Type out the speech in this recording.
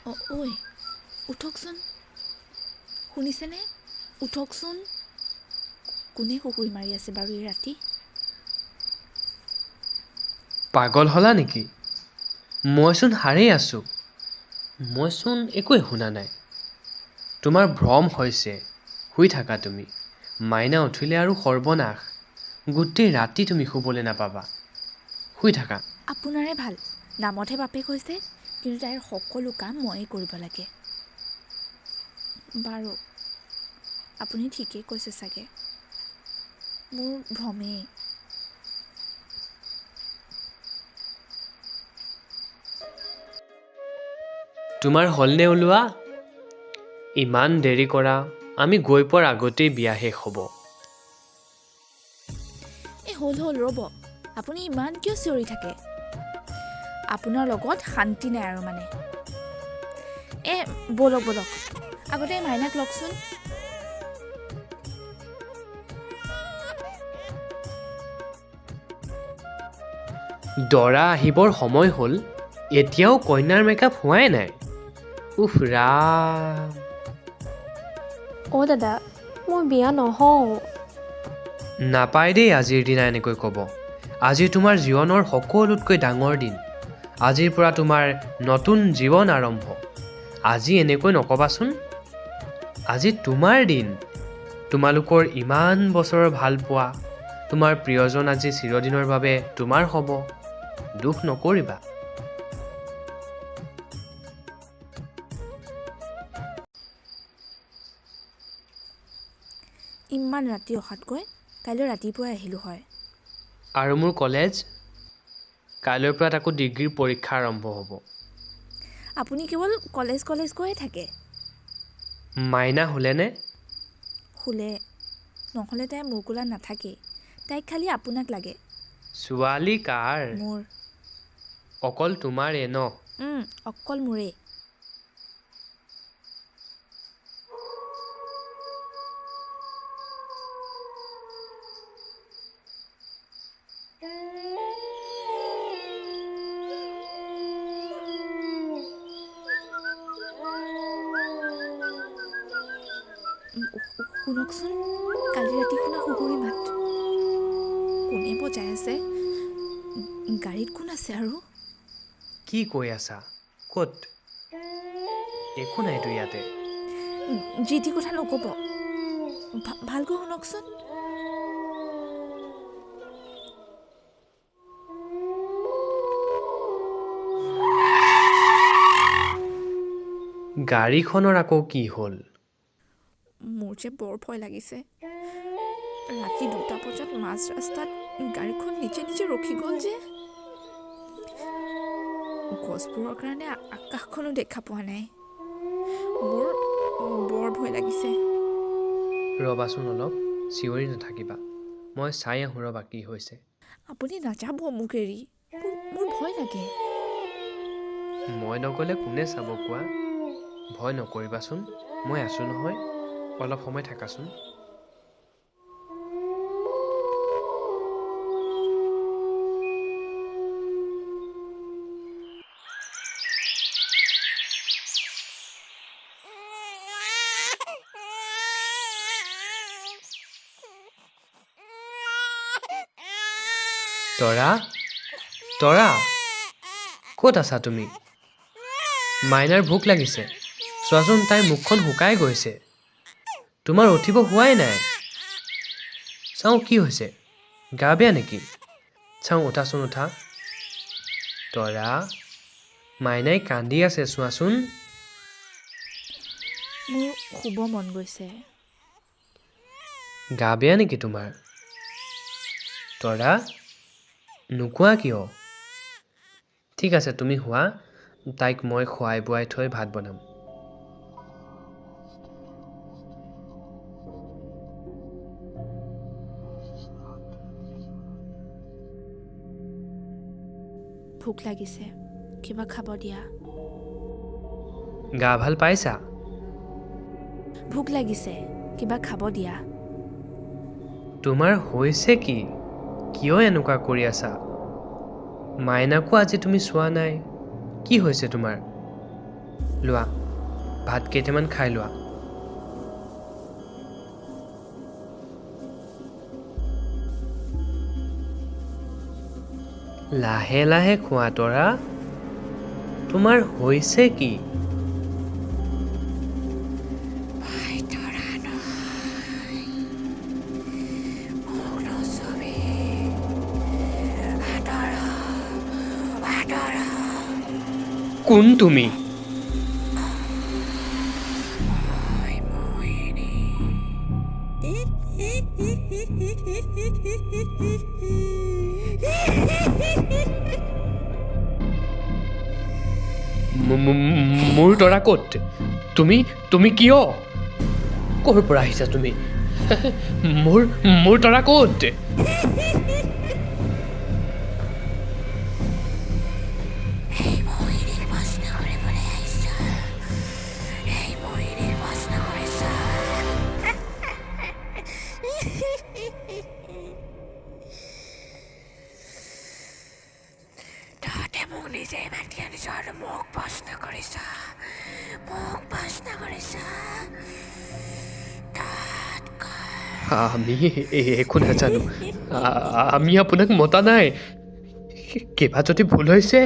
ঐ উঠকচোন, শুনিছেনে? উঠকচোন। কোনে কুকুৰি মাৰি আছে বাৰু এই ৰাতি? পাগল হলা নেকি? মইচোন হাৰেই আছোঁ। মইচোন একোৱে শুনা নাই। তোমাৰ ভ্ৰম হৈছে। শুই থাকা তুমি। মাইনা উঠিলে আৰু সৰ্বনাশ। গোটেই ৰাতি তুমি শুবলৈ নাপাবা। শুই থাকা। আপোনাৰে ভাল, নামতহে বাপেক হৈছে, কিন্তু তাইৰ সকলো কাম ময়েই কৰিব লাগে। বাৰু আপুনি ঠিকেই কৈছে চাগে, মোৰ ভ্ৰমেই। তোমাৰ হ'লনে ওলোৱা? ইমান দেৰি কৰা, আমি গৈ পোৱাৰ আগতেই বিয়া শেষ হ'ব। হ'ল ৰ'ব, আপুনি ইমান কিয় চিঞৰি থাকে? আপোনাৰ লগত শান্তি নাই আৰু মানে। ব'লক আগতে মাইনাক লওকচোন। দৰা আহিবৰ সময় হ'ল, এতিয়াও কইনাৰ মেকআপ হোৱাই নাই। উফ ৰাম। দাদা, মই বিয়া নহওঁ। নাপায় দেই আজিৰ দিনা এনেকৈ ক'ব। আজি তোমাৰ জীৱনৰ সকলোতকৈ ডাঙৰ দিন। আজিৰ পৰা তোমাৰ নতুন জীৱন আৰম্ভ। আজি এনেকৈ নক'বাচোন। আজি তোমাৰ দিন। তোমালোকৰ ইমান বছৰৰ ভাল পোৱা, তোমাৰ প্ৰিয়জন আজি চিৰদিনৰ বাবে তোমাৰ হ'ব। দুখ নকৰিবা। ইমান ৰাতি অহাতকৈ কাইলৈ ৰাতিপুৱাই আহিলোঁ হয়। আৰু মোৰ কলেজ? কাইলৈৰ পৰা তাকো ডিগ্ৰীৰ পৰীক্ষা আৰম্ভ হ'ব। আপুনি কেৱল কলেজ কৈয়ে থাকে। মাইনা শুলেনে? শুলে, নহ'লে তাই মোৰ কোলাত নাথাকেই। তাইক খালি আপোনাক লাগে। ছোৱালী কাৰ? মোৰ। অকল তোমাৰে ন? অকল মোৰেই। শুনকচোন, কালি ৰাতি শুনা কুকুৰী মাত। কোনে বজাই আছে? গাড়ীত কোন আছে আৰু? কি কৈ আছা? ক'ত? একো নাইতো ইয়াতে। যি টি কথা নক'ব, ভালকৈ শুনকচোন। গাড়ীখনৰ আকৌ কি হ'ল? মোৰ যে বৰ ভয় লাগিছে। ৰাতি 2টা বজাত মাজ ৰাস্তাত গাড়ীখন নিজে ৰখি গ'ল যে। গছবোৰৰ কাৰণে আকাশখনো দেখা পোৱা নাই। মোৰ বৰ ভয় লাগিছে। ৰ'বাচোন অলপ, চিঞৰি নাথাকিবা। মই চাই আহোঁ ৰ'বা কি হৈছে। আপুনি নাযাব মোক এৰি। মোৰ ভয় লাগে। মই নগ'লে কোনে চাব কোৱা? ভয় নকৰিবাচোন, মই আছোঁ নহয়। অলপ সময় থাকাচোন। তৰা, ক'ত আছা তুমি? মাইনাৰ ভোক লাগিছে। চোৱাচোন, তাইৰ মুখখন শুকাই গৈছে। তোমাৰ উঠিব হোৱাই নাই। চাওঁ কি হৈছে? গা বেয়া নেকি? চাওঁ, উঠাচোন উঠা। তৰা, মাইনাই কান্দি আছে চোৱাচোন। মোৰ শুব মন গৈছে। গা বেয়া নেকি তোমাৰ? তৰা, নোকোৱা কিয়? ঠিক আছে, তুমি শুৱা। তাইক মই খুৱাই বোৱাই থৈ ভাত বনাম। ভোক লাগিছে, কিবা খাব দিয়া। গা ভাল পাইছা? ভোক লাগিছে, কিবা খাব দিয়া। তোমাৰ হৈছে কি? কিয় এনেকুৱা কৰি আছা? মাইনাকো আজি তুমি চোৱা নাই। কি হৈছে তোমাৰ? লোৱা ভাত কেইটামান খাই লোৱা লাহে লাহে খোৱা তৰা তোমাৰ হৈছে কি কোন তুমি মোৰ তৰা ক'ত তুমি তুমি কিয় ক'ৰ পৰা আহিছা তুমি মোৰ তৰা ক'ত মোক নিজে মাতি আনিছ আৰু মোক প্ৰশ্ন কৰিছা আমি একো নাজানো আমি আপোনাক মতা নাই কিবা যদি ভুল হৈছে